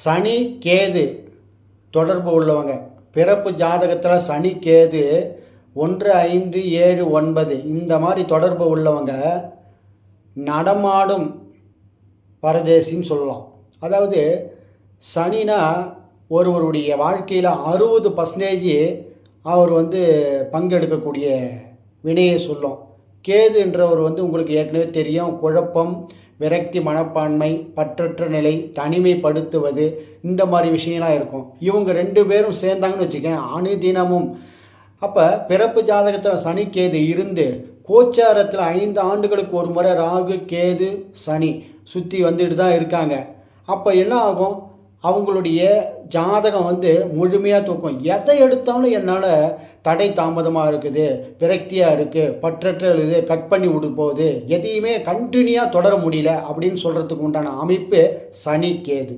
சனி கேது தொடர்பு உள்ளவங்க, பிறப்பு ஜாதகத்தில் சனி கேது 1, 5, 7, 9 இந்த மாதிரி தொடர்பு உள்ளவங்க நடமாடும் பரதேசின்னு சொல்லலாம். அதாவது சனினா ஒருவருடைய வாழ்க்கையில் 60% அவர் பங்கெடுக்கக்கூடிய வினையை சொல்லும். கேதுன்றவர் உங்களுக்கு ஏற்கனவே தெரியும், குழப்பம், விரக்தி மனப்பான்மை, பற்றற்ற நிலை, தனிமைப்படுத்துவது, இந்த மாதிரி விஷயம்லாம் இருக்கும். இவங்க 2 பேரும் சேர்ந்தாங்கன்னு வச்சுக்கேன், அனுதினமும். அப்போ பிறப்பு ஜாதகத்தில் சனி கேது இருந்து கோச்சாரத்தில் 5 ஆண்டுகளுக்கு ஒரு முறை ராகு கேது சனி சுற்றி வந்துட்டு தான் இருக்காங்க. அப்போ என்ன ஆகும், அவங்களுடைய ஜாதகம் முழுமையாக தூக்கும். எதை எடுத்தாலும் என்னால் தடை தாமதமாக இருக்குது, விரக்தியாக இருக்குது, பற்றற்ற இருக்குது, கட் பண்ணி விடு போகுது, எதையுமே கண்டினியூவாக தொடர முடியல அப்படின்னு சொல்கிறதுக்கு உண்டான அமைப்பு சனி கேது.